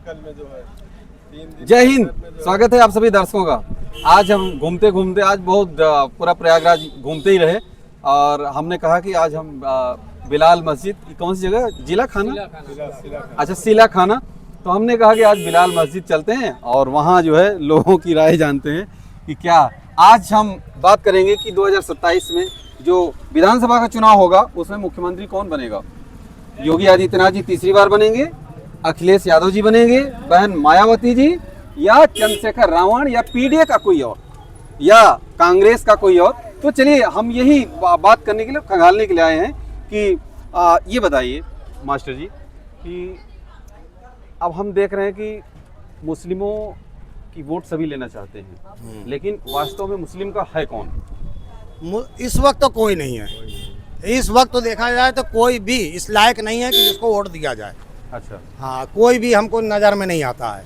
Circle में जो है 3 दिन जय हिंद, स्वागत है आप सभी दर्शकों का। आज हम घूमते घूमते आज बहुत पूरा प्रयागराज घूमते ही रहे और हमने कहा कि आज हम बिलाल मस्जिद, कौन सी जगह, जिला खाना, अच्छा सीला खाना, तो हमने कहा कि आज बिलाल मस्जिद चलते हैं और वहाँ जो है लोगों की राय जानते हैं कि क्या। आज हम बात करेंगे कि 2027 में जो विधानसभा का चुनाव होगा उसमें मुख्यमंत्री कौन बनेगा। योगी आदित्यनाथ जी तीसरी बार बनेंगे, अखिलेश यादव जी बनेंगे, बहन मायावती जी, या चंद्रशेखर रावण, या पीडीए का कोई और, या कांग्रेस का कोई और। तो चलिए हम यही बात करने के लिए, खंगालने के लिए आए हैं कि ये बताइए मास्टर जी कि अब हम देख रहे हैं कि मुस्लिमों की वोट सभी लेना चाहते हैं, लेकिन वास्तव में मुस्लिम का है कौन? इस वक्त तो कोई नहीं है। इस वक्त तो देखा जाए तो कोई भी इस लायक नहीं है कि जिसको वोट दिया जाए। अच्छा, हाँ, कोई भी हमको नज़र में नहीं आता है।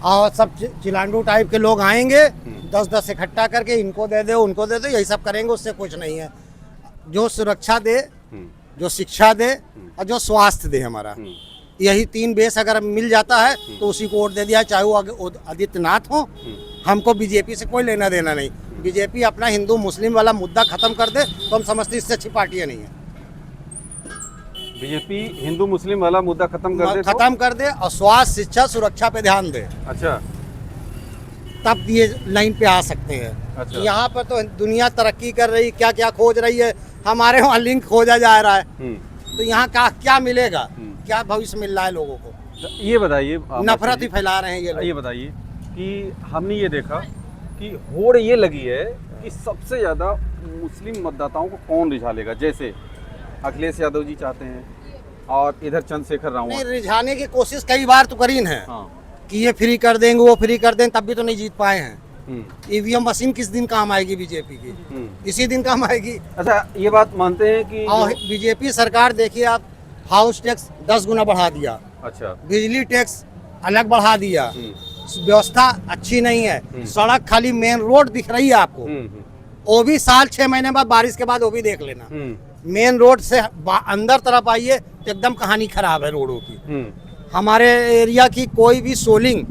और सब चिलांडू टाइप के लोग आएंगे 10-10 इकट्ठा करके, इनको दे दो उनको दे दो, यही सब करेंगे, उससे कुछ नहीं है। जो सुरक्षा दे, जो शिक्षा दे और जो स्वास्थ्य दे, हमारा यही 3 बेस अगर मिल जाता है तो उसी को वोट दे दिया, चाहे वो आदित्यनाथ हो। हमको बीजेपी से कोई लेना देना नहीं। बीजेपी अपना हिंदू मुस्लिम वाला मुद्दा खत्म कर दे तो हम समझते इससे अच्छी पार्टियां नहीं है। बीजेपी हिंदू मुस्लिम वाला मुद्दा खत्म कर दे, खत्म कर दे और स्वास्थ्य शिक्षा सुरक्षा पे ध्यान दे, अच्छा तब ये लाइन पे आ सकते हैं। अच्छा। यहाँ पर तो दुनिया तरक्की कर रही, क्या क्या खोज रही है, हमारे वहाँ लिंक खोजा जा रहा है, तो यहाँ का क्या मिलेगा, क्या भविष्य मिल रहा है लोगों को? ये बताइए, नफरत ही फैला रहे हैं ये लोग। ये बताइए कि हमने ये देखा कि होड़ ये लगी है कि सबसे ज़्यादा मुस्लिम मतदाताओं को कौन रिझा लेगा। जैसे अखिलेश यादव जी चाहते हैं और इधर चंद्रशेखर नहीं, रावण। रिझाने की कोशिश कई बार तो करी है, हाँ। कि ये फ्री कर देंगे, वो फ्री कर देंगे, तब भी तो नहीं जीत पाए हैं। ईवीएम मशीन किस दिन काम आएगी बीजेपी की? इसी दिन काम आएगी। अच्छा, ये बात मानते हैं कि और बीजेपी सरकार देखिए आप, हाउस टैक्स 10 गुना बढ़ा दिया, अच्छा, बिजली टैक्स अलग बढ़ा दिया, व्यवस्था अच्छी नहीं है, सड़क खाली मेन रोड दिख रही है आपको, वो भी साल 6 महीने बाद, बारिश के बाद वो भी देख लेना। मेन रोड से अंदर तरफ आइए तो एकदम कहानी खराब है रोडों की। हमारे एरिया की कोई भी सोलिंग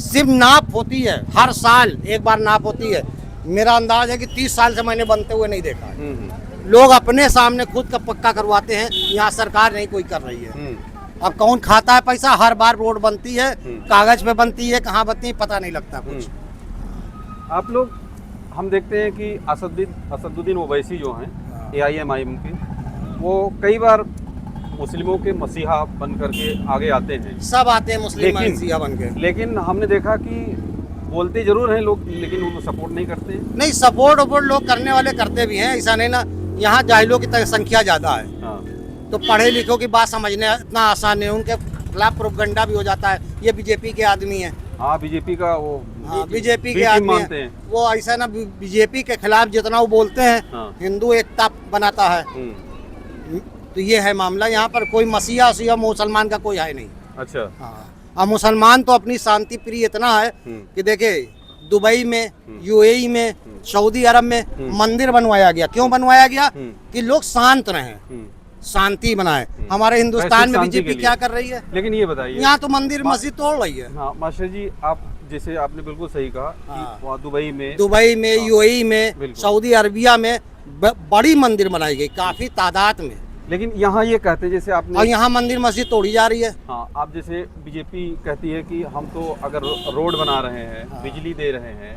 सिर्फ नाप होती है, हर साल एक बार नाप होती है। मेरा अंदाज है कि 30 साल से मैंने बनते हुए नहीं देखा है। लोग अपने सामने खुद का पक्का करवाते हैं, यहाँ सरकार नहीं कोई कर रही है। अब कौन खाता है पैसा? हर बार रोड बनती है, कागज पे बनती है, कहाँ बनती है पता नहीं लगता कुछ। आप लोग, हम देखते हैं कि असदुद्दीन ओवैसी जो हैं AIMIM के, वो कई बार मुस्लिमों के मसीहा बन करके आगे आते हैं। सब आते हैं मुस्लिम मसीहा बन के, लेकिन हमने देखा कि बोलते जरूर हैं लोग, लेकिन उनको सपोर्ट नहीं करते। नहीं, सपोर्ट वपोर्ट लोग करने वाले करते भी हैं, ऐसा नहीं ना। यहाँ जाहिलों की संख्या ज्यादा है, हाँ। तो पढ़े लिखों की बात समझने इतना आसान नहीं, उनके खिलाफ प्रोपगंडा भी हो जाता है। ये बीजेपी के आदमी है, हाँ, बीजेपी का वो, हाँ, बीजेपी के आदमी है वो। ऐसा ना, बीजेपी के खिलाफ जितना वो बोलते हैं, हाँ। हिंदू एकता बनाता है। तो ये है मामला। यहाँ पर कोई मसीहा उसीहा मुसलमान का कोई है नहीं। अच्छा, हाँ, और मुसलमान तो अपनी शांति प्रिय इतना है कि देखे, दुबई में, UAE में, सऊदी अरब में मंदिर बनवाया गया। क्यों बनवाया गया? कि लोग शांत रहें, शांति बनाए। हमारे हिंदुस्तान में बीजेपी क्या कर रही है? लेकिन ये बताइए, यहाँ तो मंदिर मस्जिद तोड़ रही है। हाँ मास्टर जी, आप जैसे आपने बिल्कुल सही कहा कि वहाँ दुबई में, UAE में, सऊदी अरबिया में बड़ी मंदिर बनाई गई, काफी तादाद में। लेकिन यहाँ ये कहते हैं, जैसे आपने, और यहाँ मंदिर मस्जिद तोड़ी जा रही है। हाँ, आप जैसे बीजेपी कहती है कि हम तो अगर रोड बना रहे हैं, बिजली दे रहे हैं,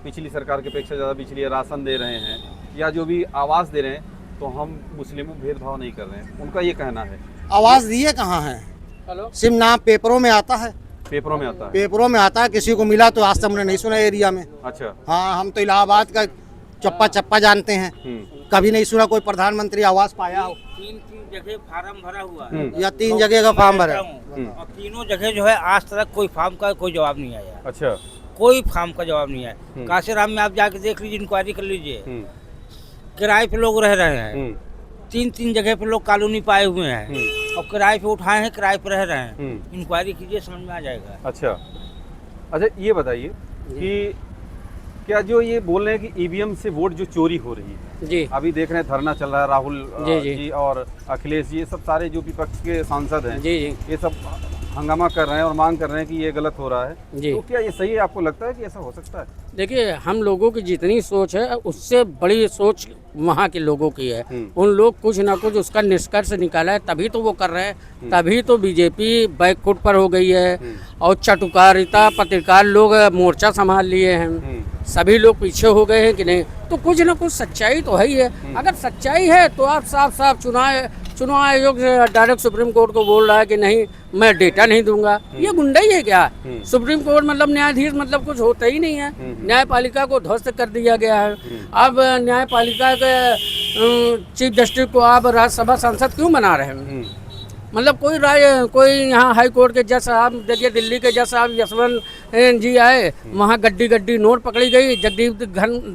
पिछली सरकार की अपेक्षा ज़्यादा बिजली, राशन दे रहे हैं, या जो भी आवास दे रहे हैं, तो हम मुस्लिमों को भेदभाव नहीं कर रहे हैं, उनका ये कहना है। आवाज दिए कहाँ है? सिर्फ नाम पेपरों में आता है, पेपरों में आता है, पेपरों में आता है। किसी को मिला तो आज तक हमने नहीं सुना एरिया में। अच्छा, हाँ, हम तो इलाहाबाद का चप्पा चप्पा जानते हैं, कभी नहीं सुना कोई प्रधानमंत्री आवास पाया हो। 3 जगह फार्म भरा हुआ है, या 3 जगह का फार्म भरा, और तीनों जगह जो है आज तक कोई फार्म का कोई जवाब नहीं आया। अच्छा, कोई फार्म का जवाब नहीं आया। काशीराम में आप जाके देख लीजिए, इंक्वायरी कर लीजिए, किराए पे लोग रह रहे हैं। 3 जगह पे लोग कॉलोनी पाए हुए हैं और किराए पे उठाए हैं, किराए पे रह रहे हैं। इंक्वायरी कीजिए, समझ में आ जाएगा। अच्छा, ये बताइए कि क्या जो ये बोल रहे हैं कि ईवीएम से वोट जो चोरी हो रही है, जी, अभी देख रहे हैं धरना चल रहा है, राहुल जी जी और अखिलेश जी, ये सब सारे जो विपक्ष के सांसद हैं, जी, ये सब हंगामा कर रहे हैं और मांग कर रहे हैं कि ये गलत हो रहा है, जी। तो क्या ये सही है? आपको लगता है कि ऐसा हो सकता है? देखिए, हम लोगों की जितनी सोच है उससे बड़ी सोच वहाँ के लोगों की है। उन लोग कुछ ना कुछ उसका निष्कर्ष निकाला है, तभी तो वो कर रहे हैं। तभी तो बीजेपी बैकफुट पर हो गई है और चटुकारिता पत्रकार लोग मोर्चा संभाल लिए हैं। सभी लोग पीछे हो गए हैं कि नहीं, तो कुछ ना कुछ सच्चाई तो है ही है। अगर सच्चाई है तो आप साफ साफ चुनाव आयोग डायरेक्ट सुप्रीम कोर्ट को बोल रहा है कि नहीं, मैं डेटा नहीं दूंगा। ये गुंडाई है क्या? सुप्रीम कोर्ट मतलब न्यायाधीश मतलब कुछ होता ही नहीं है। न्यायपालिका को ध्वस्त कर दिया गया है। अब न्यायपालिका के चीफ जस्टिस को आप राज्यसभा सांसद क्यों बना रहे हैं? मतलब कोई यहाँ हाई कोर्ट के जज साहब, देखिए दिल्ली के जज साहब यशवंत जी आए, वहाँ गड्डी नोट पकड़ी गई। जगदीप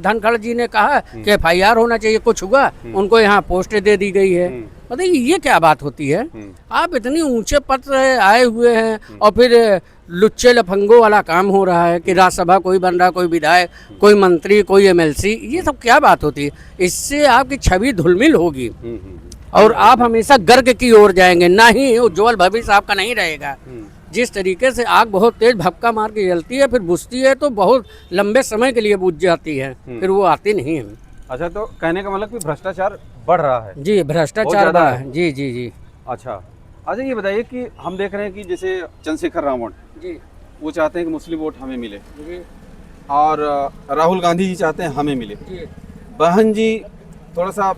धनखड़ जी ने कहा कि FIR होना चाहिए, कुछ हुआ, उनको यहाँ पोस्ट दे दी गई है। बताइए ये क्या बात होती है? आप इतनी ऊंचे पद आए हुए हैं और फिर लुच्चे लफंगों वाला काम हो रहा है कि राज्यसभा कोई बन रहा, कोई विधायक, कोई मंत्री, कोई MLC। ये सब क्या बात होती है? इससे आपकी छवि धुलमिल होगी और आप हमेशा गर्ग की ओर जाएंगे, ना ही उज्जवल भविष्य आपका नहीं रहेगा। जिस तरीके से आग बहुत तेज भपका मार के जलती है, फिर बुझती है तो बहुत लंबे समय के लिए बुझ जाती है, फिर वो आती नहीं है। अच्छा, तो कहने का मतलब कि भ्रष्टाचार बढ़ रहा है? जी, भ्रष्टाचार बढ़ा है। जी जी जी। अच्छा, ये बताइए कि हम देख रहे हैं कि जैसे चंद्रशेखर रावण जी, वो चाहते हैं कि मुस्लिम वोट हमें मिले जी और राहुल गांधी जी चाहते हैं हमें मिले। जी बहन जी थोड़ा सा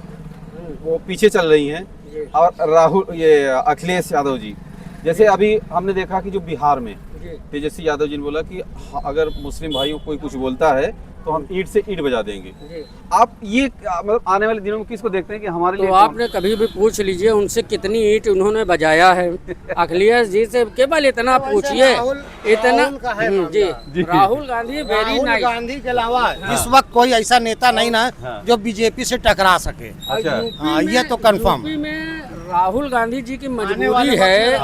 वो पीछे चल रही हैं जी और अखिलेश यादव जी, जैसे अभी हमने देखा कि जो बिहार में जी तेजस्वी यादव जी ने बोला कि अगर मुस्लिम भाइयों को कोई कुछ बोलता है तो हम ईंट से ईंट बजा देंगे। जी। आप ये मतलब आने वाले दिनों में किसको देखते हैं कि हमारे लिए तो आपने कभी भी पूछ लीजिए उनसे कितनी ईंट उन्होंने बजाया है। अखिलेश जी से केवल इतना पूछिए, इतना राहुल का है जी, राहुल गांधी वेरी राहुल नाइस। गांधी के अलावा इस वक्त कोई ऐसा नेता नहीं ना जो बीजेपी से टकरा सके। अच्छा, हाँ, ये तो कंफर्म। यूपी में राहुल गांधी जी की वाले मजबूरी है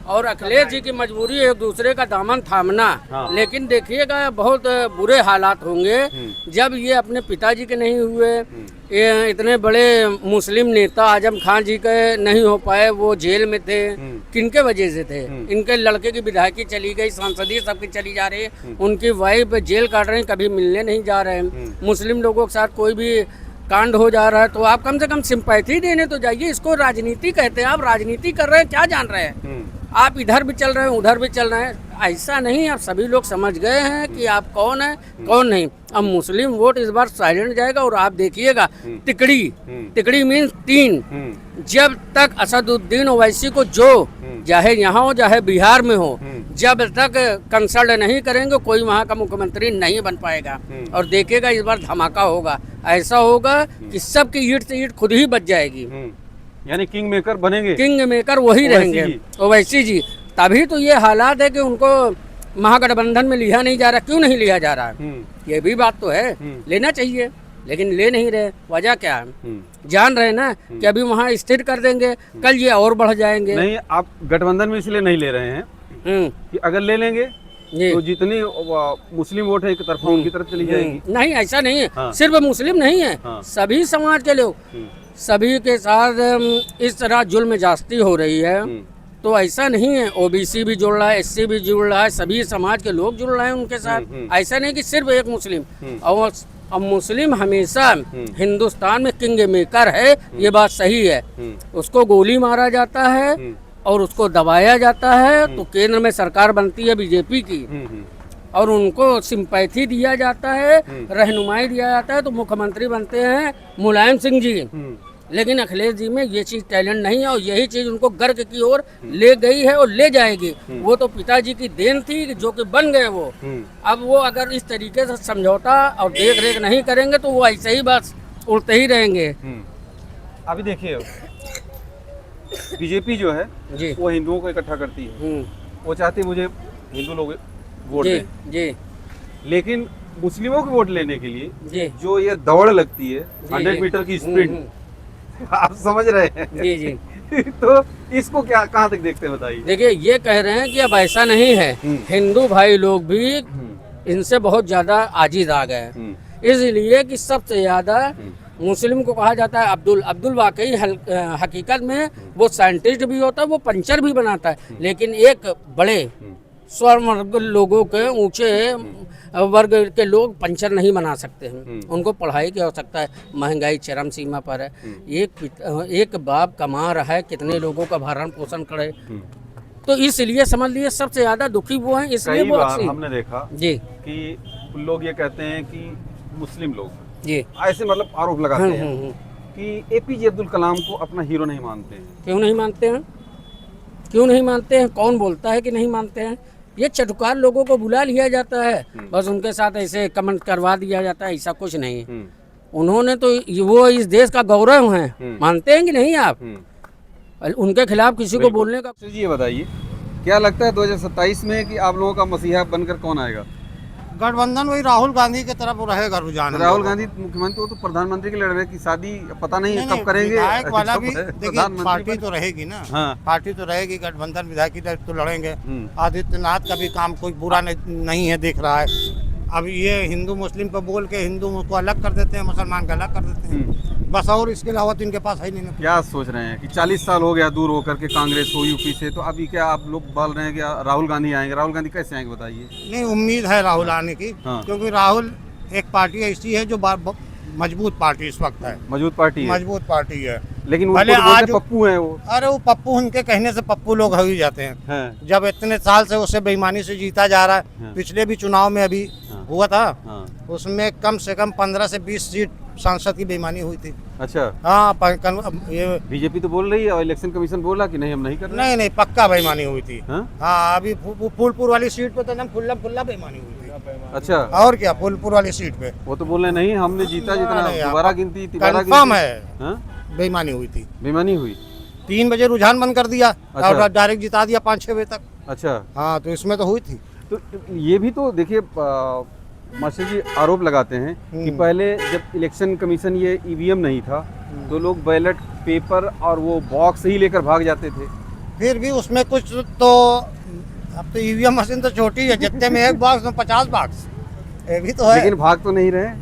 और अखिलेश जी की मजबूरी है एक दूसरे का दामन थामना। हाँ। लेकिन देखिएगा बहुत बुरे हालात होंगे जब ये अपने पिताजी के नहीं हुए, ये इतने बड़े मुस्लिम नेता आजम खान जी के नहीं हो पाए, वो जेल में थे। किनके वजह से थे? इनके लड़के की विधायकी चली गई, सांसदीय सबकी चली जा रही है, उनकी वाइफ जेल काट रहे हैं, कभी मिलने नहीं जा रहे हैं। मुस्लिम लोगों के साथ कोई भी कांड हो जा रहा है तो आप कम से कम सिंपैथी देने तो जाइए। इसको राजनीति कहते हैं। आप राजनीति कर रहे हैं, क्या जान रहे हैं? आप इधर भी चल रहे हैं, उधर भी चल रहे हैं। ऐसा नहीं, आप सभी लोग समझ गए हैं कि आप कौन है कौन नहीं। अब मुस्लिम वोट इस बार साइलेंट जाएगा और आप देखिएगा तिकड़ी मीन्स 3। जब तक असदुद्दीन ओवैसी को जो चाहे यहाँ हो चाहे बिहार में हो, जब तक कंसल्ट नहीं करेंगे कोई वहाँ का मुख्यमंत्री नहीं बन पाएगा। और देखिएगा इस बार धमाका होगा, ऐसा होगा कि सबकी ईंट से ईंट खुद ही बच जाएगी। यानी किंग मेकर बनेंगे, किंग मेकर वही रहेंगे, ओवैसी जी। तभी तो ये हालात है कि उनको महागठबंधन में लिया नहीं जा रहा। क्यों नहीं लिया जा रहा है? ये भी बात तो है, लेना चाहिए लेकिन ले नहीं रहे। वजह क्या है? जान रहे ना कि अभी वहाँ स्थिर कर देंगे, कल ये और बढ़ जाएंगे। नहीं, आप गठबंधन में इसलिए नहीं ले रहे हैं कि अगर ले लेंगे तो जितनी मुस्लिम वोट है एक तरफ उनकी तरफ चली जाएगी। नहीं, ऐसा नहीं है। हाँ। सिर्फ मुस्लिम नहीं है, हाँ। सभी समाज के लोग, सभी के साथ इस तरह जुल्म जास्ती हो रही है। तो ऐसा नहीं है, OBC भी जुड़ रहा है, SC भी जुड़ रहा है, सभी समाज के लोग जुड़ रहे हैं उनके साथ। ऐसा नहीं कि सिर्फ एक मुस्लिम। और अब मुस्लिम हमेशा हिंदुस्तान में किंग मेकर है, ये बात सही है। उसको गोली मारा जाता है और उसको दबाया जाता है तो केंद्र में सरकार बनती है बीजेपी की और उनको सिंपैथी दिया जाता है, रहनुमाई दिया जाता है तो मुख्यमंत्री बनते हैं मुलायम सिंह जी। लेकिन अखिलेश जी में ये चीज टैलेंट नहीं है और यही चीज उनको गर्ग की ओर ले गई है और ले जाएगी। वो तो पिताजी की देन थी जो कि बन गए वो। अब वो अगर इस तरीके से समझौता और देख रेख नहीं करेंगे तो वो ऐसे ही बस उड़ते ही रहेंगे। अभी देखिए बीजेपी जो है जी वो हिंदुओं को इकट्ठा करती है, वो चाहती है मुझे हिंदू लोग वोट जी दें। जी लेकिन मुस्लिमों के वोट लेने के लिए जी जो ये दौड़ लगती है जी, 100 जी। मीटर की स्प्रिंट, आप समझ रहे हैं? जी जी। तो इसको क्या कहाँ तक देखते हैं बताइए? देखिए ये कह रहे हैं कि अब ऐसा नहीं है, हिंदू भाई लोग भी इनसे बहुत ज्यादा आजिज आ गए हैं। इसलिए कि सबसे ज्यादा मुस्लिम को कहा जाता है अब्दुल। अब्दुल वाकई हकीकत में वो साइंटिस्ट भी होता है, वो पंचर भी बनाता है, लेकिन एक बड़े स्वर्ण वर्ग लोगों के, ऊंचे वर्ग के लोग पंचर नहीं बना सकते हैं। उनको पढ़ाई की आवश्यकता है, महंगाई चरम सीमा पर है। एक बाप कमा रहा है, कितने लोगों का भरण पोषण करे, तो इसलिए समझ लिए सबसे ज्यादा दुखी वो हैं। इसलिए कई वो बार हमने देखा जी कि लोग ये कहते हैं कि मुस्लिम लोग जी ऐसे मतलब आरोप लगाते हैं कि एपीजे अब्दुल कलाम को अपना हीरो नहीं मानते हैं। क्यों नहीं मानते हैं? क्यों नहीं मानते हैं? कौन बोलता है कि नहीं मानते हैं? ये चटुकार लोगों को बुला लिया जाता है, बस उनके साथ ऐसे कमेंट करवा दिया जाता है, ऐसा कुछ नहीं है। उन्होंने तो वो इस देश का गौरव हैं, मानते हैं कि नहीं आप? उनके खिलाफ किसी को बोलने का। जी ये बताइए, क्या लगता है 2027 में कि आप लोगों का मसीहा बनकर कौन आएगा? गठबंधन वही राहुल गांधी की तरफ रहेगा रुझान। राहुल गांधी मुख्यमंत्री, वो तो प्रधानमंत्री के लड़ रहे की शादी पता नहीं है कब करेंगे। विधायक वाला भी प्रधानमंत्री देखिए, पार्टी तो रहेगी ना। हाँ। पार्टी तो रहेगी, गठबंधन विधायक की तरफ तो लड़ेंगे। आदित्यनाथ का भी काम कोई बुरा नहीं है दिख रहा है। अब ये हिंदू मुस्लिम पे बोल के हिंदू को अलग कर देते हैं, मुसलमान का अलग कर देते हैं, बस। और इसके अलावा तो इनके पास है ही नहीं। क्या सोच रहे हैं कि 40 साल हो गया दूर होकर के कांग्रेस हो यूपी से, तो अभी क्या आप लोग बोल रहे हैं कि राहुल गांधी आएंगे? राहुल गांधी कैसे आएंगे बताइए? नहीं, उम्मीद है राहुल आने की। हाँ। क्योंकि राहुल एक पार्टी ऐसी है जो मजबूत पार्टी इस वक्त है, मजबूत पार्टी है, मजबूत पार्टी है। लेकिन वो भले तो बोलते आज पप्पू हैं वो। अरे वो पप्पू, उनके कहने से पप्पू लोग हो ही जाते हैं। हैं। जब इतने साल से उसे बेईमानी से जीता जा रहा है। हाँ। पिछले भी चुनाव में अभी हुआ था, हाँ। उसमें कम से कम 15 से 20 सीट सांसद की बेईमानी हुई थी। अच्छा, हाँ, ये बीजेपी तो बोल रही है और इलेक्शन कमीशन बोला कि नहीं हम नहीं कर रहे। नहीं, पक्का बेईमानी हुई थी। हाँ? हाँ, अभी फूलपुर वाली सीट पे तो एकदम खुल्ला बेईमानी हुई थी। अच्छा, और क्या, फूलपुर वाली सीट पे वो तो बोल रहे नहीं हमने जीता जितना, नहीं, दोबारा गिनती कंफर्म है हाँ? बेईमानी हुई थी। बेईमानी हुई। 3 बजे रुझान बंद कर दिया अच्छा। और डायरेक्ट जिता दिया 5-6 बजे तक। अच्छा, हाँ, तो इसमें तो हुई थी। तो ये भी तो देखिए मास्टर जी आरोप लगाते हैं कि पहले जब इलेक्शन कमीशन ये ईवीएम नहीं था तो लोग बैलेट पेपर और वो बॉक्स ही लेकर भाग जाते थे। फिर भी उसमें कुछ तो, अब तो ईवीएम मशीन तो छोटी है, जितने में एक बॉक्स में 50 बॉक्स, ये भी तो है। लेकिन भाग तो नहीं रहे।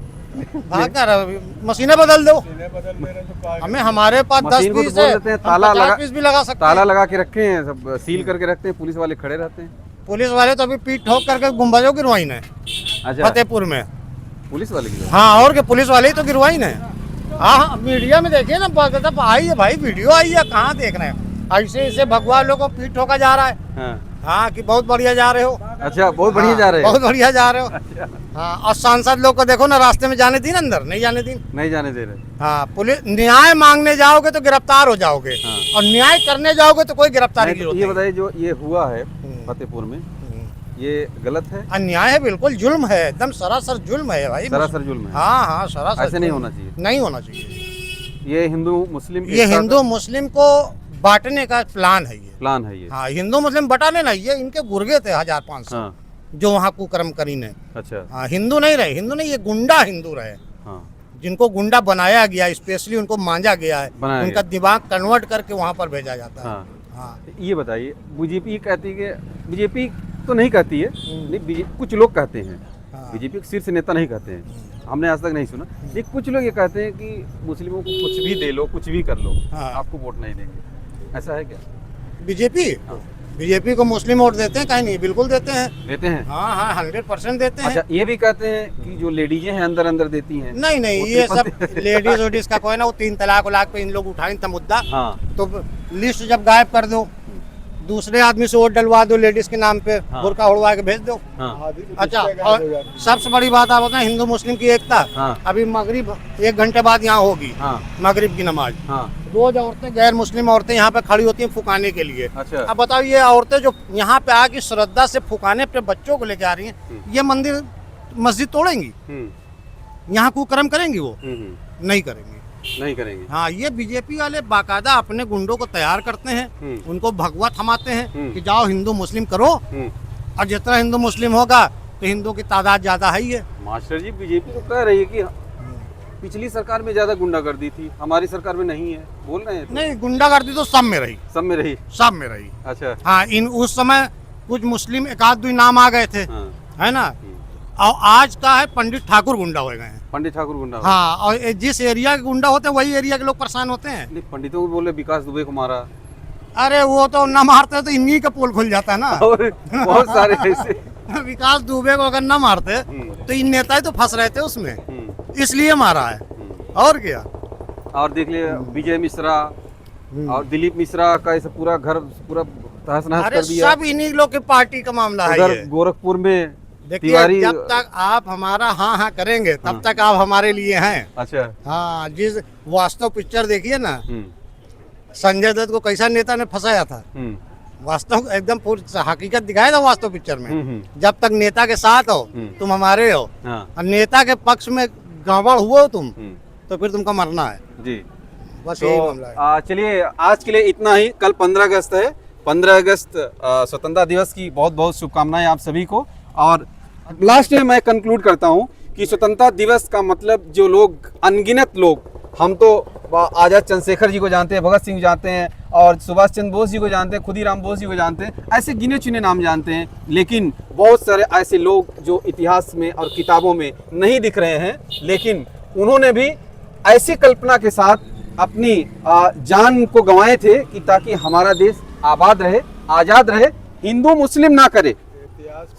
भाग कर मशीनें बदल दो। हमें हमारे पास 10 मशीन को तो पीस बोल है, देते हैं, ताला लगा, पीस भी लगा सकते ताला हैं। लगा के रखे हैं, सब सील करके रखते हैं, पुलिस वाले खड़े रहते हैं। पुलिस वाले तो अभी पीट ठोक करके गुम्बजों गिरवाई ने अच्छा, फतेहपुर में। पुलिस वाले की हाँ, और के पुलिस वाले ही तो गिरवाई ने। हाँ, मीडिया में देखिए ना, आई है भाई, वीडियो आई है, कहाँ देख रहे हैं? ऐसे ऐसे भगवान लोगों को पीट ठोका जा रहा है। हाँ। हाँ, कि बहुत बढ़िया जा रहे हो। अच्छा, बहुत बढ़िया जा रहे हैं। बहुत बढ़िया जा रहे हो। हाँ, और सांसद लोग को देखो ना, रास्ते में जाने दी ना, अंदर नहीं जाने दी। नहीं जाने दे रहे। हाँ, पुलिस न्याय मांगने जाओगे तो गिरफ्तार हो जाओगे। हाँ। और न्याय करने जाओगे तो कोई गिरफ्तारी की नहीं, जरूरत ये नहीं। बताइए जो ये हुआ है फतेहपुर में, ये गलत है? अन्याय है, बिल्कुल जुल्म है, एकदम सरासर जुल्म है भाई। सरासर जुल्म है। हाँ हाँ, सरासर ऐसे नहीं जुल्म। होना चाहिए। नहीं होना चाहिए। ये हिंदू मुस्लिम ये हिंदू मुस्लिम को बांटने का प्लान है ये। प्लान है ये। हाँ, हिंदू मुस्लिम बटाने ना, ये इनके गुर्गे थे 1500 हाँ। जो वहाँ कुकर्म करी ने। अच्छा। हाँ, हिंदू नहीं रहे, हिंदू नहीं, ये गुंडा हिंदू रहे। हाँ। जिनको गुंडा बनाया गया, स्पेशली उनको मांझा गया है, बनाया उनका गया। दिमाग कन्वर्ट करके वहाँ पर भेजा जाता है। हाँ। हाँ। ये बताइए, बीजेपी कहती है कि बीजेपी तो नहीं कहती है, नहीं कुछ लोग कहते हैं, हाँ। बीजेपी के शीर्ष नेता नहीं कहते हैं, हमने आज तक नहीं सुना। ये कुछ लोग ये कहते हैं कि मुस्लिमों को कुछ भी दे लो, कुछ भी कर लो, हाँ। आपको वोट नहीं देंगे। ऐसा है क्या? बीजेपी को मुस्लिम वोट देते हैं? कहीं नहीं, बिल्कुल देते हैं। देते हैं? हाँ हाँ, 100% देते हैं। अच्छा, ये भी कहते हैं कि जो लेडीजें हैं अंदर अंदर देती हैं। नहीं नहीं, वो ये सब तिरपन- लेडीज वेडीज का कोई ना, वो 3 तलाक पे इन लोग उठाएं था मुद्दा। हाँ। तो लिस्ट जब गायब कर दो, दूसरे आदमी से वोट डलवा दो लेडीज के नाम पे, हाँ। बुर्का उड़वा के भेज दो। हाँ। अच्छा, और सबसे बड़ी बात आप बताएं, हिंदू मुस्लिम की एकता। हाँ। अभी मगरिब 1 घंटे बाद यहाँ होगी। हाँ। मगरिब की नमाज। हाँ। रोज औरतें, गैर मुस्लिम औरतें यहाँ पे खड़ी होती हैं फुकाने के लिए। अच्छा। अब बताओ, ये औरतें जो यहाँ पे आके श्रद्धा से फुकाने पे बच्चों को लेके आ रही हैं, ये मंदिर मस्जिद तोड़ेंगी? यहाँ कुकर्म करेंगी? वो नहीं करेंगी। नहीं करेंगे। हाँ, ये बीजेपी वाले बाकायदा अपने गुंडों को तैयार करते हैं, उनको भगवा थमाते हैं कि जाओ हिंदू मुस्लिम करो, और जितना हिंदू मुस्लिम होगा तो हिंदू की तादाद ज्यादा है ही है। मास्टर जी, बीजेपी तो कह रही है कि पिछली सरकार में ज्यादा गुंडागर्दी थी, हमारी सरकार में नहीं है, बोल रहे हैं तो। नहीं, गुंडागर्दी तो सब में रही, सब में रही। सब में रही। अच्छा। हाँ, उस समय कुछ मुस्लिम 1-2 नाम आ गए थे, हाँ। है ना। और आज का है पंडित ठाकुर गुंडा हो गए हैं। पंडित ठाकुर गुंडा। हाँ, और जिस एरिया के गुंडा होते हैं वही एरिया के लोग परेशान होते हैं। नहीं, पंडितों को बोले विकास दुबे को मारा अरे वो तो न मारते तो इन्हीं का पोल खुल जाता है ना। और बहुत सारे ऐसे। विकास दुबे को अगर न मारते तो इन नेता ही तो फंस रहे थे उसमें, इसलिए मारा है और क्या। और देख लिए विजय मिश्रा और दिलीप मिश्रा का ऐसा पूरा घर पूरा तहस नहस अरे कर दिया। सब इन्हीं लोग की पार्टी का मामला है उधर ये। गोरखपुर में देखिए, तिवारी। जब तक आप हमारा हाँ हाँ करेंगे तब तक आप हमारे लिए हैं। अच्छा। हाँ, जिस वास्तव पिक्चर देखिए ना, संजय दत्त को कैसा नेता ने फंसाया था, वास्तव एकदम पूरी हकीकत दिखाया था वास्तव पिक्चर में। जब तक नेता के साथ हो तुम हमारे हो, हाँ। और नेता के पक्ष में गड़बड़ हुआ हो तुम तो फिर तुमको मरना है। जी, बस यही मामला है। चलिए आज के लिए इतना ही। कल 15 अगस्त है। 15 अगस्त स्वतंत्रता दिवस की बहुत बहुत शुभकामनाएं आप सभी को। और लास्ट में मैं कंक्लूड करता हूं कि स्वतंत्रता दिवस का मतलब जो लोग, अनगिनत लोग, हम तो आजाद चंद्रशेखर जी को जानते हैं, भगत सिंह जानते हैं, और सुभाष चंद्र बोस जी को जानते हैं, खुदीराम बोस जी को जानते हैं, ऐसे गिने चुने नाम जानते हैं। लेकिन बहुत सारे ऐसे लोग जो इतिहास में और किताबों में नहीं दिख रहे हैं, लेकिन उन्होंने भी ऐसी कल्पना के साथ अपनी जान को गंवाए थे कि ताकि हमारा देश आबाद रहे, आजाद रहे, हिंदू मुस्लिम ना करे,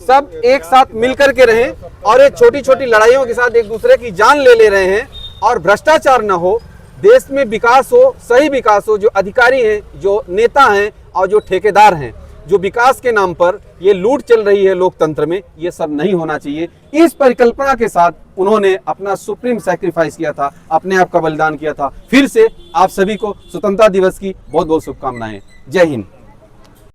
सब एक साथ मिलकर के रहें। और ये छोटी छोटी लड़ाइयों के साथ एक दूसरे की जान ले रहे हैं, और भ्रष्टाचार न हो, देश में विकास हो, सही विकास हो। जो अधिकारी हैं, जो नेता हैं और जो ठेकेदार हैं, जो विकास के नाम पर ये लूट चल रही है लोकतंत्र में, ये सब नहीं होना चाहिए। इस परिकल्पना के साथ उन्होंने अपना सुप्रीम सैक्रिफाइस किया था, अपने आप का बलिदान किया था। फिर से आप सभी को स्वतंत्रता दिवस की बहुत बहुत शुभकामनाएं। जय हिंद।